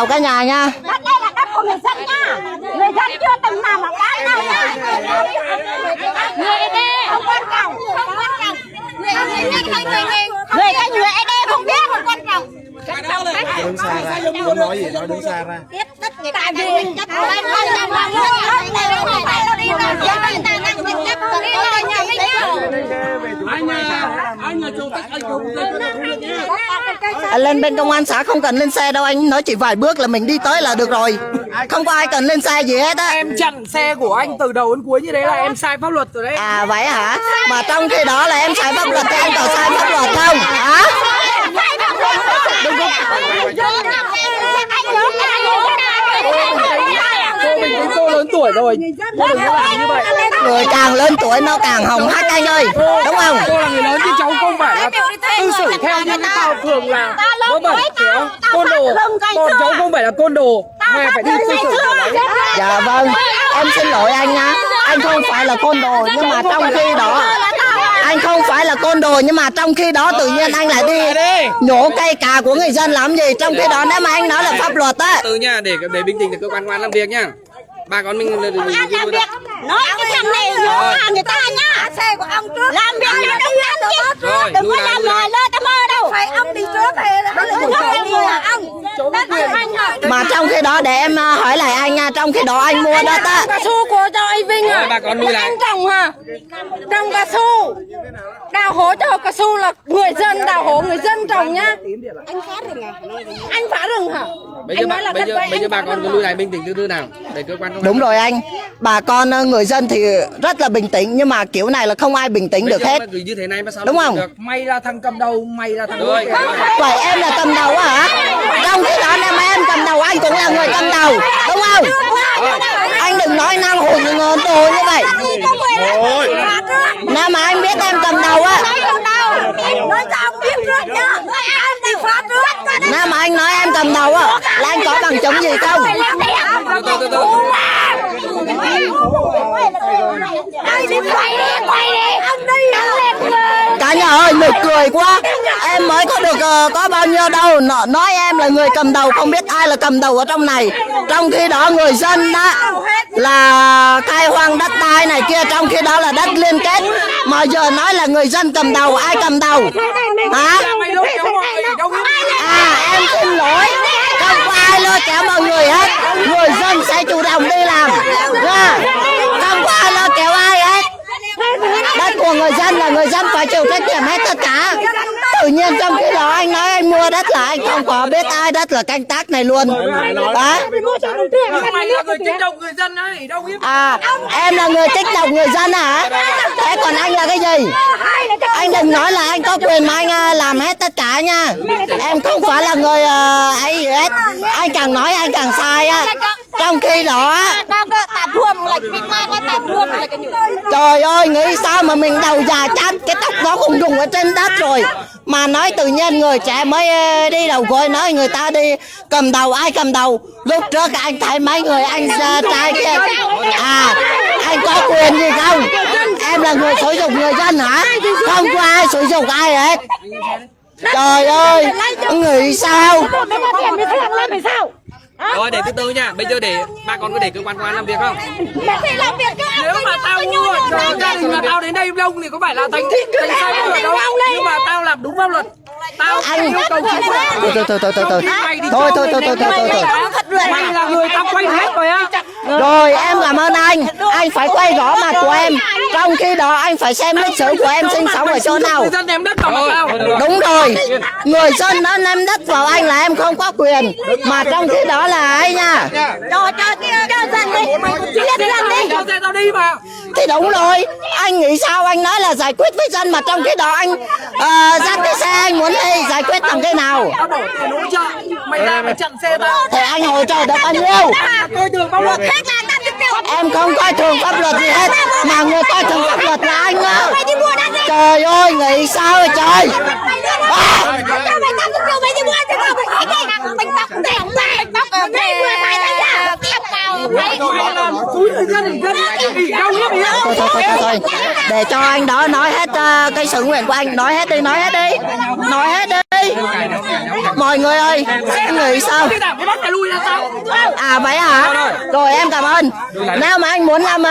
chào cả nhà nha. Đất đây là đất của người dân nha. Người dân chưa từng nào mà bán đâu nha. Người ED không quan trọng, không quan trọng. Người ED không biết không quan trọng. Đứng xa ra, không nói gì, nói đứng xa ra. Tại vì đất của anh ơi là mà mua đất này đâu phải đâu đi nào. Người ta đang định đất của đi là nhà mình Anh là chủ tịch, anh chủ tịch. Anh lên bên công an xã không cần lên xe đâu, anh nói chỉ vài bước là mình đi tới là được rồi. Không có ai cần lên xe gì hết á. Em chặn xe của anh từ đầu đến cuối như thế là em sai pháp luật rồi đấy. À vậy hả? Mà trong khi đó là em sai pháp luật thì anh có sai pháp luật không? Hả? Cô bình tĩnh, cô lớn tuổi rồi. Cô đừng có làm như vậy. Người càng lớn tuổi nó càng hồng hách anh ơi. Đúng không? Cô là người lớn chứ cháu không phải là cư xử theo như cái tao thường là vớ vẩn, hiểu không? Côn đồ. Còn cháu không phải là côn đồ. Mẹ phải đi cư xử kiểu đấy. Dạ vâng, em xin lỗi anh nha. Anh không phải là côn đồ nhưng mà trong khi đó anh không phải là côn đồ nhưng mà trong khi đó tự nhiên anh lại đi nhổ cây cà của người dân làm gì? Trong khi đó nếu mà anh nói là pháp luật á. Từ nha, để bình tĩnh để cơ quan công an làm việc nha. Bà con mình làm việc nói cái thằng này nhổ hàng người ta nhá. Xe của ông trước làm việc là đúng chứ. Đừng có làm lời lơ ta mơ đâu. Phải ông đi trước thì mà trong khi đó để em hỏi lại anh nha, trong khi đó anh mua đất á. Cao su của cho anh Vinh à? bà con nuôi lại. Anh trồng hả? Trồng cao su. Đào hố cho cao su là người dân đào hố người dân trồng nhá. Anh phá rừng à? Anh phá rừng hả? Bây giờ bà con cứ nuôi lại bình tĩnh từ nào để cơ quan công an. Đúng rồi anh, bà con người dân thì rất là bình tĩnh nhưng mà kiểu này là không ai bình tĩnh được hết. Như thế này mà sao đúng không? Được? Mày là thằng cầm đầu, mày là thằng đuôi. Vậy em là cầm đầu á hả? Trong khi đó nếu mà em cầm đầu anh cũng là người cầm đầu, đúng không? Anh đừng nói năng hùng ngôn đồ như vậy. Nếu mà anh biết em cầm đầu á, nếu mà anh nói em cầm đầu á là anh có bằng chứng gì không? Cả nhà ơi, nực cười quá. Em mới có được có bao nhiêu đâu nói em là người cầm đầu, không biết ai là cầm đầu ở trong này. Trong khi đó người dân đó là khai hoang đất đai này kia, trong khi đó là đất liên kết. Mà giờ nói là người dân cầm đầu, ai cầm đầu? Hả? À em xin lỗi, không có ai lôi kéo mọi người hết. Người dân sẽ chủ động đi làm. Không có ai lôi kéo ai hết. Đất của người dân là người dân phải chịu trách nhiệm hết tất cả. Tự nhiên trong khi đó anh nói anh mua đất là anh không có biết ai đất là canh tác này luôn. Đó. Mày là người kích động người dân ấy, đâu biết. À, em là người kích động người dân hả? Thế còn anh là cái gì? Anh đừng nói là anh có quyền mà anh làm hết tất cả nha. Em không phải là người ấy gì hết. Anh càng nói anh càng sai á. Trong khi đó trời ơi, nghĩ sao mà mình đầu già chát, cái tóc nó không dùng ở trên đất rồi. Mà nói tự nhiên người trẻ mới đi đầu gối, nói người ta đi cầm đầu, ai cầm đầu? Lúc trước anh thấy mấy người anh trai kia. À, anh có quyền gì không? Em là người sử dụng người dân hả? Không có ai sử dụng ai hết. Trời ơi, nghĩ sao? Rồi để từ từ nha, bây giờ để bà con có để cơ quan công an làm việc không? Nếu mà tao mua gia đình mà tao đến đây đông thì có phải là thành sai pháp luật đâu. Nhưng mà tao làm đúng pháp luật. Tao Anh yêu cầu chính phủ. Thôi. Mày là người tao quay hết rồi á. Rồi em cảm ơn anh phải quay rõ mặt của em. Trong khi đó anh phải xem lịch sử của em sinh sống ở chỗ nào. Người dân ném đất vào mặt tao. Đúng rồi, người dân nó ném đất vào anh là em không có quyền. Mà trong khi đó là ấy nha. Cho dân đi. Cho xe tao đi mà. Thì đúng rồi, anh nghĩ sao anh nói là giải quyết với dân mà trong khi đó anh dắt cái xe anh muốn đi giải quyết bằng cái nào? Tao đổ tiền hỗ trợ. Mày ra mày chặn xe tao. Thì anh hỗ trợ được bao nhiêu? Coi thường pháp luật. Em không coi thường pháp luật gì hết, mà người coi thường pháp luật là anh đó. Trời ơi, nghĩ sao vậy trời? Thôi, để cho anh đó nói hết cái sự nguyện của anh, nói hết đi. ơi, mọi người ơi, nghĩ sao? À vậy hả? Rồi em cảm ơn. Nếu mà anh muốn làm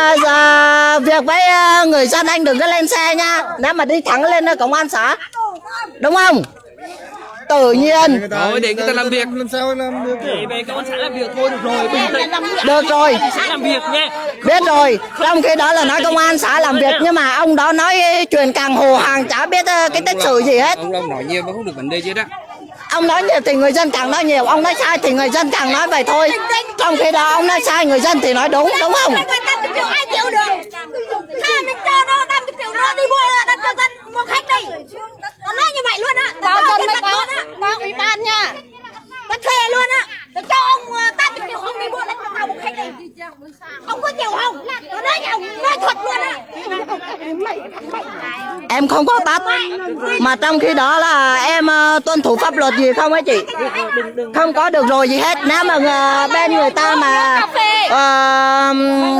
việc với người dân anh đừng có lên xe nha. Nếu mà đi thẳng lên công an xã, đúng không? Tự nhiên. Rồi để người ta làm việc. Làm sao làm được? Về công an xã làm việc thôi được rồi. Được rồi. Xã làm việc nha. Biết rồi. Trong khi đó là nói công an xã làm việc, nhưng mà ông đó nói chuyện càng hồ hàng chả biết cái tích sự gì hết. Ông nói nhiều mà không được vấn đề chứ đó. Ông nói nhiều thì người dân càng nói nhiều, ông nói sai thì người dân càng nói vậy thôi. Trong khi đó ông nói sai, người dân thì nói đúng, đúng không? ai chịu được? Hai mình cho nó 50 triệu nó đi mua đất cho dân mua khách đi. Nó nói như vậy luôn á. Bao dân mới có ủy ban nha. Nó thuê luôn á. Nó cho ông 80 triệu ông đi mua đất cho một khách đi. Ông có chịu không? Nó nói nhau, nói thật luôn á. Em không có tắt. Mà trong khi đó là em tuân thủ pháp luật gì không ấy chị? Không có được rồi gì hết. Nếu mà bên người ta mà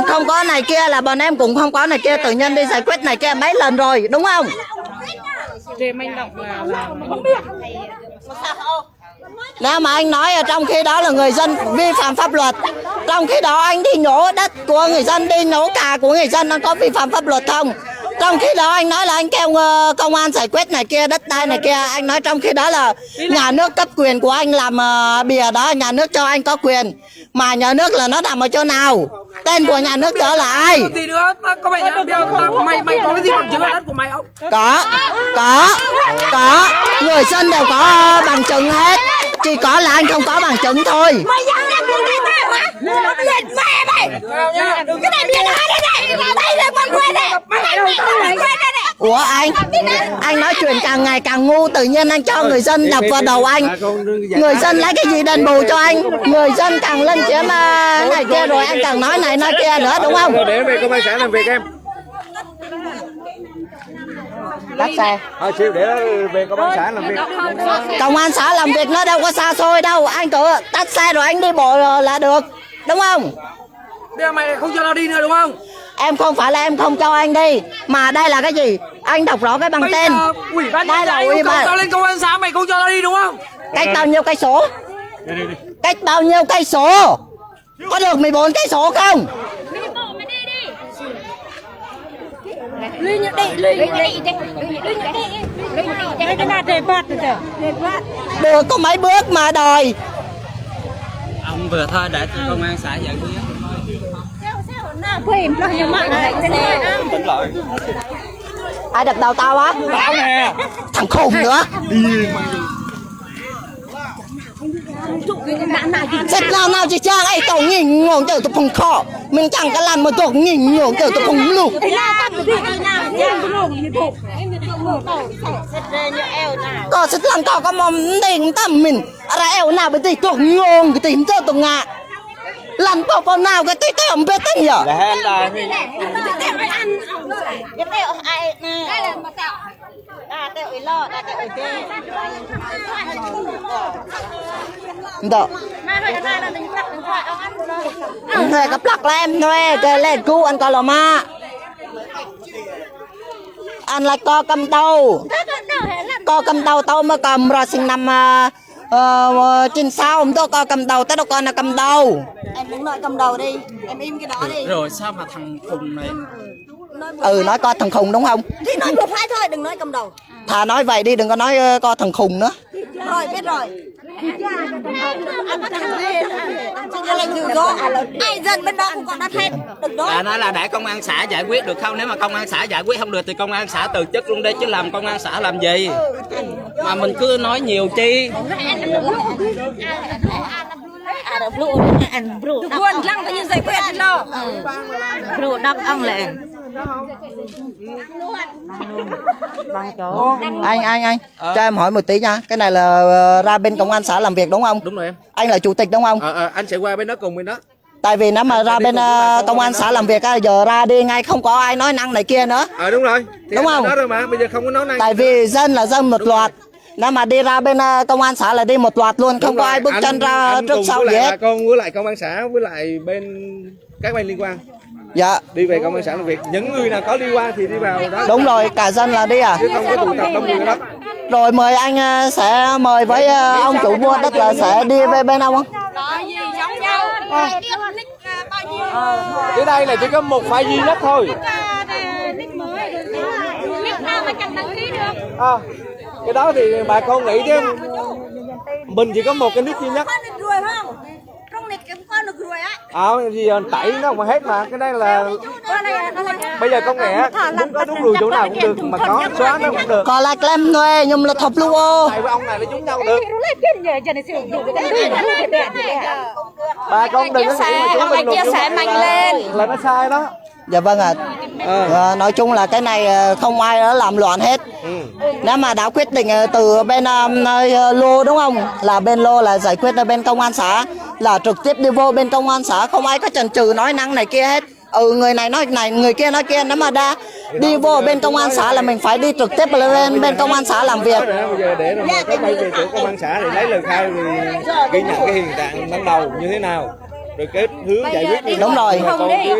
không có này kia là bọn em cũng không có này kia, tự nhiên đi giải quyết này kia mấy lần rồi, đúng không? Nếu mà anh nói trong khi đó là người dân vi phạm pháp luật, trong khi đó anh đi nhổ đất của người dân, đi nhổ cà của người dân, nó có vi phạm pháp luật không? Trong khi đó anh nói là anh kêu công an giải quyết này kia, đất đai này kia, anh nói trong khi đó là nhà nước cấp quyền của anh làm bìa đó, nhà nước cho anh có quyền, mà nhà nước là nó nằm ở chỗ nào? Tên của nhà nước đó là ai? Gì nữa? Có mày mày có cái gì bằng chứng là đất của mày không? Có. Người dân đều có bằng chứng hết, chỉ có là anh không có bằng chứng thôi. Mày dám đem đường đi mẹ hả? Nó biển mẹ mày. Cái này biển hai đây này. Đây là con quê này. Ủa anh nói chuyện càng ngày càng ngu, tự nhiên anh cho người dân đập vào đầu anh. Người dân lấy cái gì đền bù cho anh? Người dân càng lên chiếm này kia rồi anh càng nói này nói kia nữa, đúng không? Để về công an xã làm việc em. Tắt xe. Siêu để về công an xã làm việc. Công an xã làm việc nó đâu có xa xôi đâu, anh cứ tắt xe rồi anh đi bộ là được, đúng không? Bây giờ mày không cho tao đi nữa đúng không? Em không phải là em không cho anh đi, mà đây là cái gì? Anh đọc rõ cái bằng tên. Ủy ban Đây là ủy ban. tao lên công an xã mày không cho tao đi đúng không? Cách bao nhiêu cây số? Cách bao nhiêu cây số? Có được 14 cây số không? Được có mấy bước mà đòi. Ông vừa thôi để công an xã giải quyết. Ai đập đầu tao á? Thằng khùng nữa. Xét nào chỉ trang ấy tao nhìn ngồi từ phòng kho, mình chẳng có làm một tổ nhìn ngồi từ phòng lục. Có xét lần có mong định tâm mình, ra eo nào bị tì tổ ngôn cái tìm cho tổ ngạ. Lần bao nào cái tí không biết tên nhở? Đó. Thuê cái plug là em thuê cái lên cu anh có lò ma. Anh lại co cầm đầu. Co cầm đầu tao mới cầm rồi sinh năm trên sau hôm đó co cầm đầu tới đâu con là cầm đầu. Em đừng nói cầm đầu đi, em im cái đó đi. Rồi sao mà thằng khùng này? Nói coi thằng khùng đúng không? Thì nói một hai thôi, đừng nói cầm đầu. Thà nói vậy đi, đừng có nói coi thằng khùng nữa. Rồi, biết rồi. Ai dân bên đó cũng còn đất hết. Đừng đó. Nói là để công an xã giải quyết được không? Nếu mà công an xã giải quyết không được thì công an xã từ chức luôn đi, chứ làm công an xã làm gì? Mà mình cứ nói nhiều chi? Buồn lăng tự nhiên giải quyết đâu. Rượu đắp ông lệ. Anh cho em hỏi một tí nha. Cái này là ra bên công an xã làm việc đúng không? Đúng rồi em. Anh là chủ tịch đúng không? Anh sẽ qua bên đó cùng bên đó. Tại vì nếu mà ra bên công an xã làm việc giờ ra đi ngay không có ai nói năng này kia nữa. Đúng rồi. Thì đúng không? Đó rồi mà bây giờ không có nói năng. Tại vì dân là dân một loạt. Nếu mà đi ra bên công an xã là đi một loạt luôn, không có ai bước chân ra trước sau gì hết. Con với lại công an xã với lại bên các bên liên quan. Dạ. Đi về công an xã làm việc. Những người nào có liên quan thì đi vào đó. Đúng rồi, cả dân là đi à? Chứ không có tụ tập đông người đó. Rồi mời anh sẽ mời với ông chủ mua đất là sẽ đi về bên ông không? giống nhau. Cái đây là chỉ có một file duy nhất thôi. Cái đó thì bà con nghĩ chứ mình chỉ có một cái nick duy nhất. Gì tẩy nó mà hết mà cái đây là bây giờ công nghệ muốn có đúng lùi chỗ nào cũng được mà có xóa nó cũng được. Còn là em nuôi nhưng là thập luôn ô. Tại với ông này nó giống nhau được. Bà con đừng có nghĩ mà chúng mình chia sẻ mạnh lên là nó sai đó. Dạ vâng ạ. Nói chung là cái này không ai đã làm loạn hết. Nếu mà đã quyết định từ bên lô đúng không? Là bên lô là giải quyết ở bên công an xã, là trực tiếp đi vô bên công an xã, không ai có chần chừ nói năng này kia hết. Người này nói này, người kia nói kia. Nếu mà đã đi vô bên công an xã là mình phải đi trực tiếp lên bên công an xã làm việc. Bây giờ để rồi các bay về chỗ công an xã thì lấy lời khai rồi ghi nhận cái hiện trạng ban đầu như thế nào, rồi cái hướng giải quyết. Đúng rồi.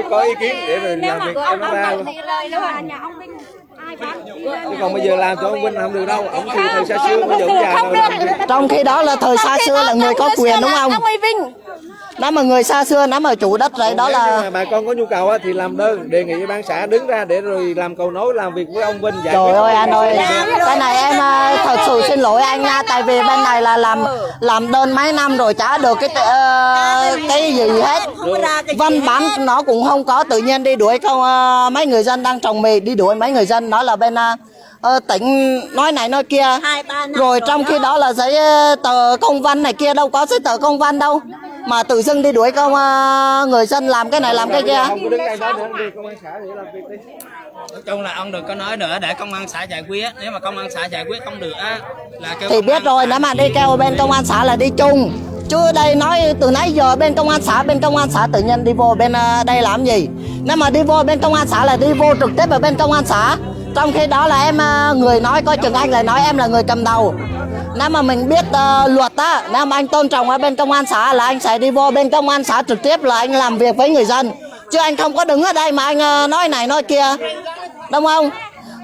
Có ý kiến để rồi làm việc cho nó ra. Chứ còn bây giờ làm cho ông Vinh không được đâu, ông thì thời xa xưa bây giờ ông già rồi. Trong khi đó là thời xa xưa là người có quyền đúng không? Nếu mà người xa xưa, nếu mà chủ đất rồi đó là bà con có nhu cầu thì làm đơn đề nghị với ban xã đứng ra để rồi làm cầu nối làm việc với ông Vinh. Trời ơi anh ơi, cái này em thật sự xin lỗi anh nha, tại vì bên này là làm đơn mấy năm rồi chả được cái gì hết. Văn bản nó cũng không có, tự nhiên đi đuổi mấy người dân đang trồng mì, đi đuổi mấy người dân nói là bên tỉnh nói này nói kia. Rồi trong khi đó là giấy tờ công văn này kia, đâu có giấy tờ công văn đâu mà tự dưng đi đuổi người dân làm cái này làm cái kia. Không có đứng đây đó nữa, đi công an xã để làm việc đi. Nói chung là ông đừng có nói nữa, để công an xã giải quyết. Nếu mà công an xã giải quyết không được á là kêu thì biết rồi, nếu mà đi kêu bên công an xã là đi chung. Chứ đây nói từ nãy giờ bên công an xã tự nhiên đi vô bên đây làm gì? Nếu mà đi vô bên công an xã là đi vô trực tiếp ở bên công an xã. Trong khi đó là em người nói coi chừng anh lại nói em là người cầm đầu. Nếu mà mình biết luật á, nếu mà anh tôn trọng ở bên công an xã là anh sẽ đi vô bên công an xã trực tiếp là anh làm việc với người dân. Chứ anh không có đứng ở đây mà anh nói này nói kia. Đúng không?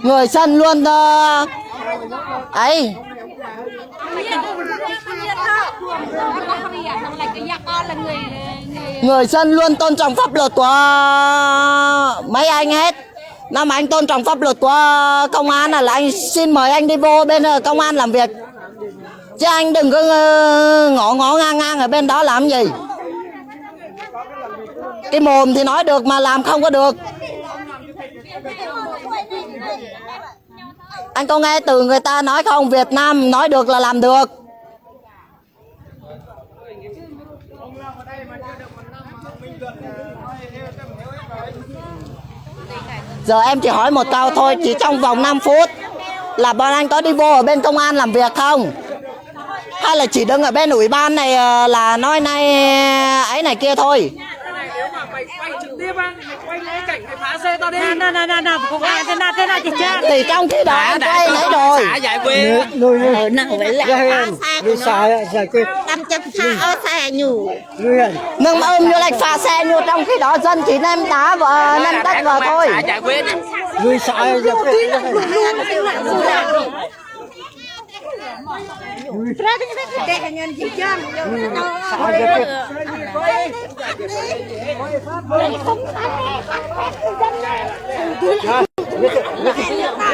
Người dân luôn ấy. Người dân luôn tôn trọng pháp luật của mấy anh hết. Nếu mà anh tôn trọng pháp luật của công an là anh xin mời anh đi vô bên công an làm việc. Chứ anh đừng có ngõ ngang ở bên đó làm gì. Cái mồm thì nói được mà làm không có được. Anh có nghe từ người ta nói không? Việt Nam nói được là làm được. Giờ em chỉ hỏi một câu thôi, chỉ trong vòng 5 phút là bọn anh có đi vô ở bên công an làm việc không? Hay là chỉ đứng ở bên ủy ban này là nói này ấy này kia thôi? Nếu mà mày quay trực tiếp á, mày quay lấy cảnh mày phá xe tao đi. Thì trong khi đó anh quay nãy rồi. xã giải quyết. Nâng ôm vô lạch phá xe như trong khi đó dân chỉ ném đá và ném đất vào thôi. Xã giải quyết. Người xã giải quyết.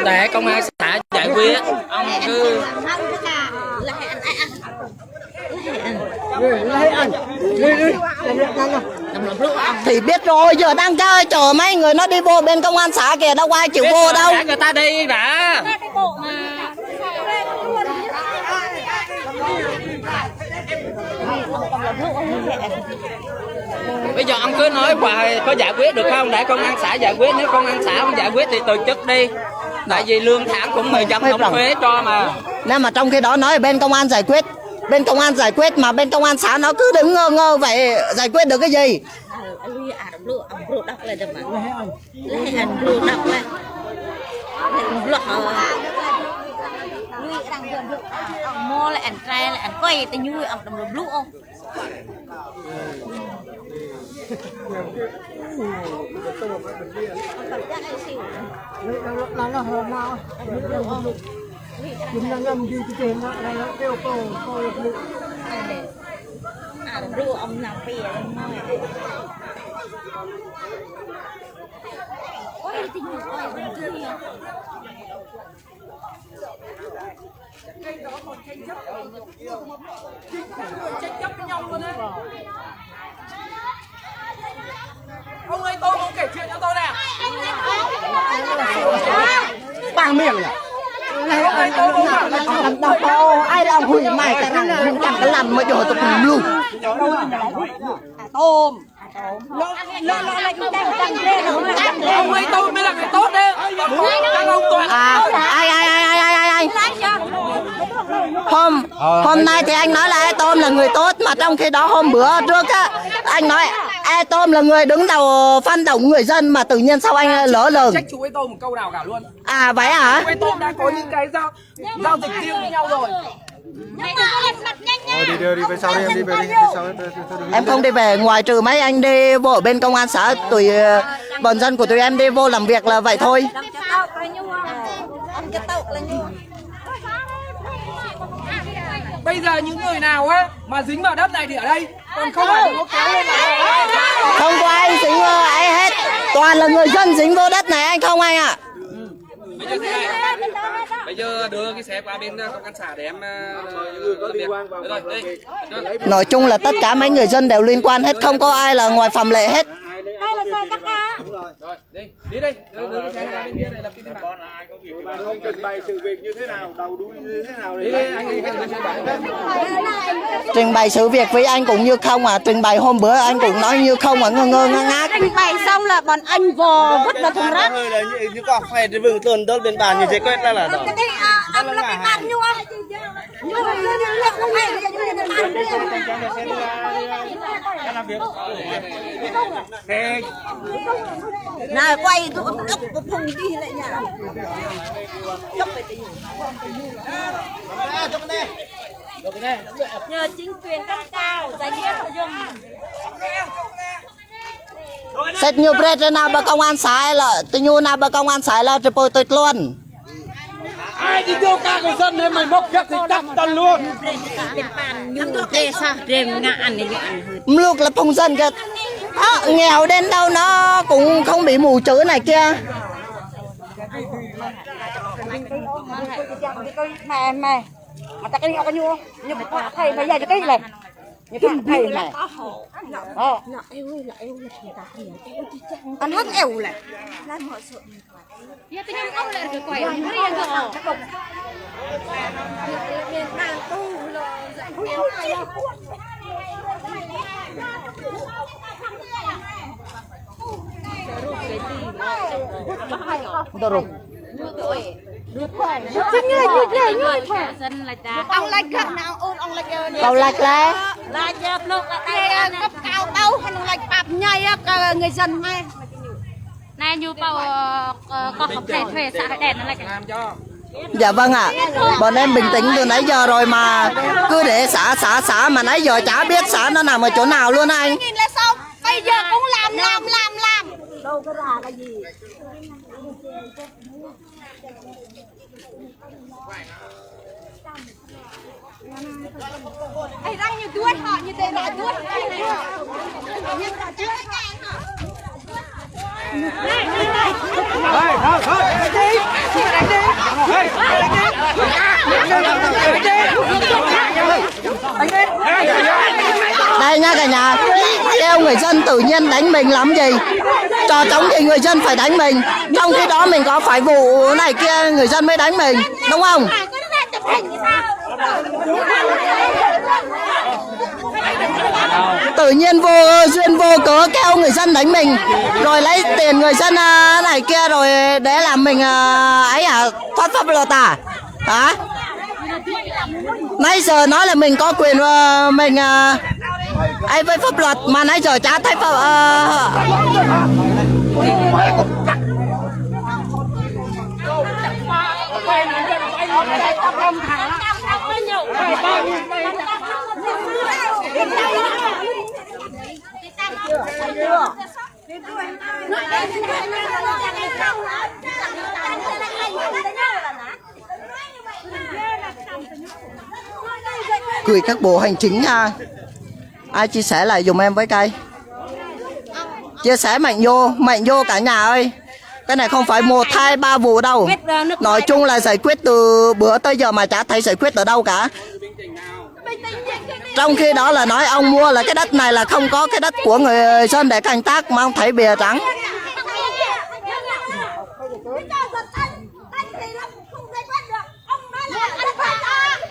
Để công an xã giải quyết. Ông cứ thì biết rồi, giờ đang chờ mấy người nó đi vô bên công an xã kìa, đâu ai chịu vô đâu. người ta đi đã. Bây giờ ông cứ nói hoài có giải quyết được không? Để công an xã giải quyết, nếu công an xã không giải quyết thì từ chức đi. Tại vì lương tháng cũng người dân đóng thuế cho mà. Nên mà trong khi đó nói bên công an giải quyết, bên công an giải quyết mà bên công an xã nó cứ đứng ngơ ngơ vậy, giải quyết được cái gì? Mua lại ăn trai lại ăn quay tay nhui ăn đầm lụm lũ không? Chúng đang ngâm đi trên đó này nó kêu cô rượu ông nào bìa lên môi ôi tình yêu ôi bình thường Ông ơi tôi không kể chuyện cho tôi nè. Bằng miệng nhỉ? Làm đâu có ai làm hủy mày cái thằng mình chẳng cái làm mà giờ tôi cùng luôn. tôm Ông ơi tôi mới là người tốt đấy. Các ông toàn Ai hôm nay thì anh nói là ai tôm là người tốt, mà trong khi đó hôm bữa trước á anh nói ai tôm là người đứng đầu phản động người dân, mà tự nhiên sao anh lỡ lường. trách chú ấy tôi một câu nào cả luôn. À vậy hả? Chú ấy tôi đã có những cái giao dịch riêng với nhau rồi. Đi về sau đi, em đi về đi sau. Em không đi về, ngoài trừ mấy anh đi vô ở bên công an xã, tụi bọn dân của tụi em đi vô làm việc là vậy thôi. Bây giờ những người nào á mà dính vào đất này thì ở đây, còn không phải nó kéo lên là Không có ai dính vô ai hết, toàn là người dân dính vô đất này anh không anh ạ. bây giờ đưa cái xe qua bên công an xã để em có liên quan vào Nói chung là tất cả mấy người dân đều liên quan hết, không có ai là ngoài phạm lệ hết. rồi đi đây đưa cái xe qua bên kia này lập biên bản. không trình bày sự việc như thế nào, đầu đuôi như thế nào Đi đây anh Trình bày sự việc với anh cũng như không à, trình bày hôm bữa anh cũng nói như không à, ngơ ngơ ngác ngác. trình bày xong là bọn anh vò vứt vào thùng rác là như có phải vừng tuần đơn bên bàn như thế quét ra là cái đấy ông là cái bàn nhu không nào quay ốc của phùng đi lại nhà nhờ chính quyền cấp cao giải quyết nội dung Xét nhiều bret nào bà công an xã là tôi nhu nào bà công an xã là tôi bồi tôi luôn. ai đi vô ca người dân nên mày móc chắc thì đập tần luôn. Lúc là phong dân kìa, nghèo đến đâu nó cũng không bị mù chữ này kia. mẹ mà ta cái nhau như thầy phải dạy cho cái này như thầy này anh hết eo này ông lại cận nào ôn ông lại Cầu lạch lá là giờ lúc là cấp cao đâu ông lại bạp nhai người dân hay này như bao có học thể thuê xã hội đèn nó lại Làm cho Dạ vâng ạ, bọn em bình tĩnh từ nãy giờ rồi mà cứ để xã mà nãy giờ chả biết xã nó nằm ở chỗ nào luôn anh. nhìn là xong bây giờ cũng làm đâu có ra cái gì ai răng như tuốt họ như thế là tuốt Đây nha cả nhà, kêu người dân tự nhiên đánh mình làm gì? Trò trống thì người dân phải đánh mình, trong khi đó mình có phải vụ này kia người dân mới đánh mình, đúng không? Tự nhiên vô duyên vô cớ kêu người dân đánh mình, rồi lấy tiền người dân này kia rồi để làm mình ấy thoát pháp luật à? Hả? Nãy giờ nói là mình có quyền mình ấy với pháp luật mà nãy giờ chả thấy pháp gửi các bộ hành chính nha. Ai chia sẻ lại dùm em với cây. Chia sẻ mạnh vô cả nhà ơi. Cái này không phải 1, 2, 3 vụ đâu. Nói chung là giải quyết từ bữa tới giờ mà chả thấy giải quyết ở đâu cả. Trong khi đó là nói ông mua là cái đất này là không có cái đất của người dân để canh tác mà ông thấy bìa trắng.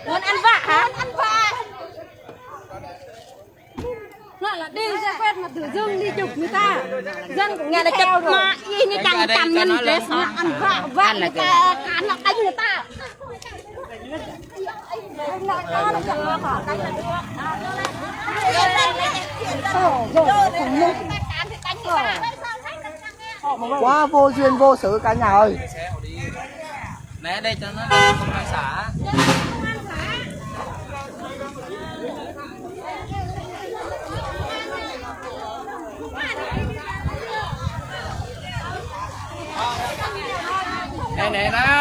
Muốn ăn vạ hả? Ăn vạ. Nói là đi ra quét mà tự dưng đi chụp người ta. Dân của nghe là chụp mà y như chẳng chăm nhân thế ăn vạ vạ người ta ăn là đánh người ta. Quá vô duyên vô sự cả nhà ơi. Nè đây cho nó công an xã.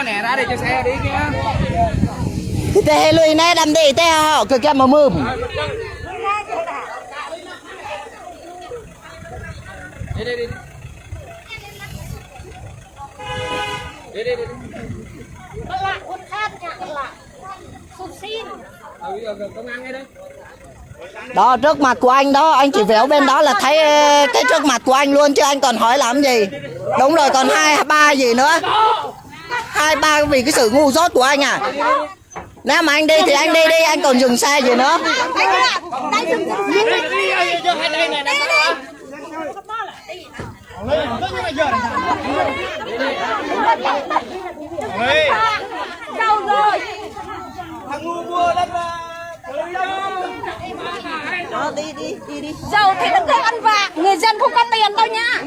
Nè ra đây cho xe đi kia. Thì tê lui nè đâm đi tê họ cực em mà mơm. Đi. Công an ngay đây. Đó trước mặt của anh đó, anh chỉ véo bên đó là thấy cái trước mặt của anh luôn chứ anh còn hỏi làm gì. Đúng rồi, còn 2, 3 gì nữa. 2, 3 vì cái sự ngu dốt của anh à. Nếu mà anh đi thì anh đi, anh còn dừng xe gì nữa. Đâu rồi? Thằng ngu mua đất Đi. Giàu thì đừng có ăn vạ, người dân không có tiền đâu nha.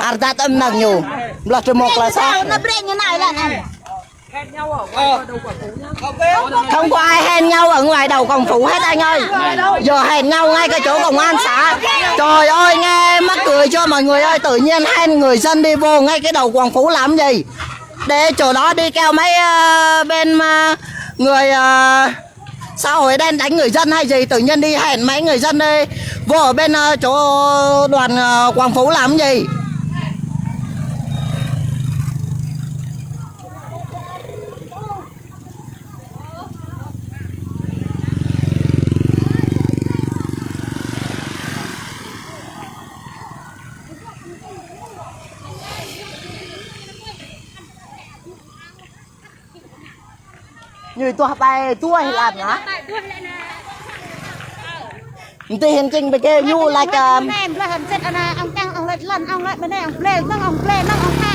Arta âm nặng nhiều. Là trừ một là sao? Nó bền như này là này. Không có ai hẹn nhau ở ngoài đầu Quảng Phú hết anh ơi. Giờ hẹn nhau ngay cái chỗ công an xã. Trời ơi nghe mắc cười cho mọi người ơi. Tự nhiên hẹn người dân đi vô ngay cái đầu Quảng Phú làm gì. Để chỗ đó đi kêu mấy bên người xã hội đen đánh người dân hay gì. Tự nhiên đi hẹn mấy người dân đi vô ở bên chỗ đoàn Quảng Phú làm gì. Như tua tay tua hay làm hả? Thì hiện trình về kia nhu like Em là hình set ông tăng ông lại lần ông lại bên đây ông play ông hạ.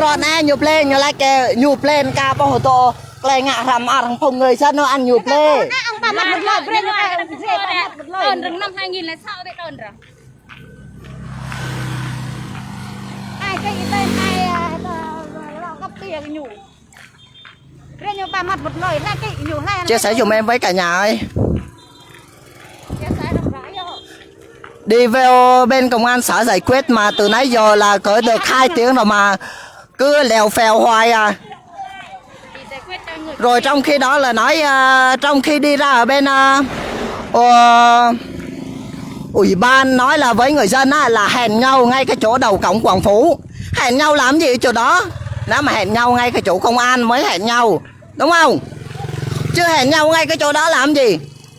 rồi nè nhu play nhu like nhu play ca bao hồ tô play ngạ rằm ăn phong người dân nó ăn nhu play. Ông ta mặt một lời play nó Đồn rừng năm 2000 là sao đấy đồn rồi. ai cái tên ai gấp tiền nhủ. Rồi nhiều bà mặt một lời ra cái nhủ hay. Chia sẻ dùm em với cả nhà ơi. Đi vào bên công an xã giải quyết mà từ nãy giờ là cỡ được 2 tiếng rồi mà cứ lèo phèo hoài à. Rồi trong khi đó là nói trong khi đi ra ở bên ủy ban nói là với người dân á, là hẹn nhau ngay cái chỗ đầu cổng Quảng Phú. Hẹn nhau làm gì chỗ đó? Nếu mà hẹn nhau ngay cái chỗ công an mới hẹn nhau, đúng không? Chứ hẹn nhau ngay cái chỗ đó làm gì?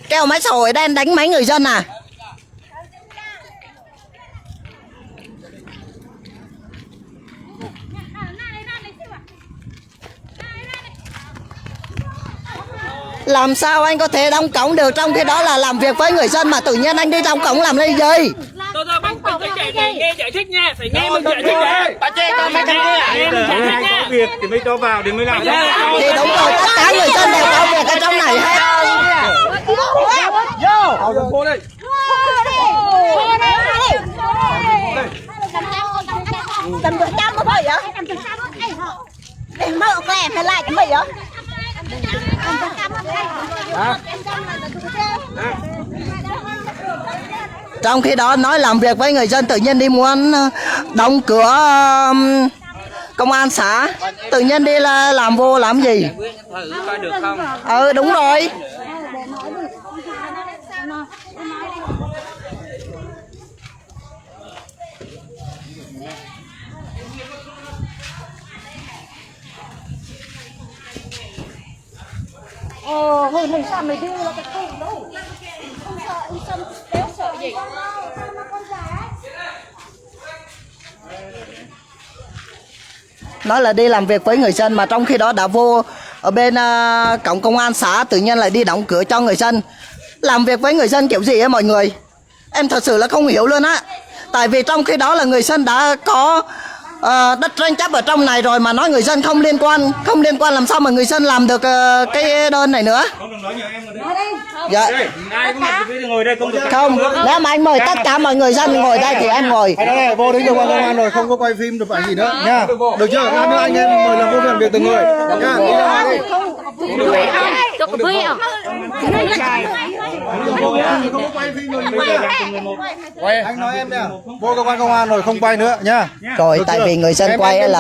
Kêu mấy xã hội đen đánh mấy người dân à? Làm sao anh có thể đóng cổng được trong khi đó là làm việc với người dân mà tự nhiên anh đi đóng cổng làm cái gì? Tôi bác nghe giải thích nha, phải nghe mình giải thích đấy. Bà chê con mới nghe có việc thì mới cho vào thì mới làm. Thì đúng rồi, tất cả người dân đều có việc ở trong này hết. Vào đường phố đây. Tầm 100 thôi vậy? Để mơ của em hay lại cái mày vậy? Trong khi đó nói làm việc với người dân tự nhiên đi muốn đóng cửa công an xã tự nhiên đi là làm vô làm gì? Thử coi được không? Đúng rồi. Hồi mình sao mày đi là cái cùng đâu. Không sợ, không sợ, đéo sợ gì. Nói là đi làm việc với người dân mà trong khi đó đã vô ở bên cổng công an xã tự nhiên lại đi đóng cửa cho người dân. Làm việc với người dân kiểu gì ấy mọi người? Em thật sự là không hiểu luôn á. Tại vì trong khi đó là người dân đã có đất tranh chấp ở trong này rồi mà nói người dân không liên quan làm sao mà người dân làm được cái đơn này nữa? Dạ. Ai cũng mặc cái ngồi đây không được. Không, nếu mà anh mời tất cả mọi người dân ngồi đây thì em ngồi. Đây, vô đến cơ quan công an rồi không có quay phim được phải gì nữa nha. Được chưa? Nữa anh em mời làm vô làm việc từng người nha. Đi ra ngoài đi. Cho có vui không? Không có quay phim rồi. Anh nói em nè, vô cơ quan công an rồi không quay nữa nha. Rồi tại vì người dân quay là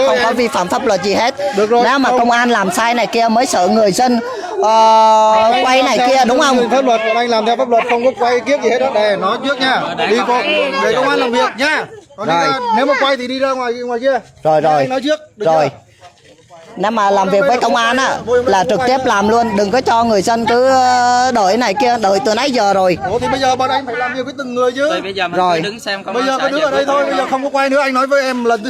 không có vi phạm pháp luật gì hết. Nếu mà công an làm sai này kia mới sợ người dân quay này kia đúng không? Pháp luật anh làm theo pháp luật không có quay kiếp gì hết đó. Đây nói trước nha. Đi vô để công an làm việc nha. Còn nếu mà quay thì đi ra ngoài kia. Rồi. Anh nói trước. Rồi. Nếu mà làm việc với công an á là trực tiếp làm luôn, đừng có cho người dân cứ đợi này kia, đợi từ nãy giờ rồi. Ủa thì bây giờ bọn anh phải làm việc với từng người chứ. Bây giờ mình rồi đứng xem công bây an giờ xã có đứa ở đây thôi, bây giờ không có quay nữa, anh nói với em lần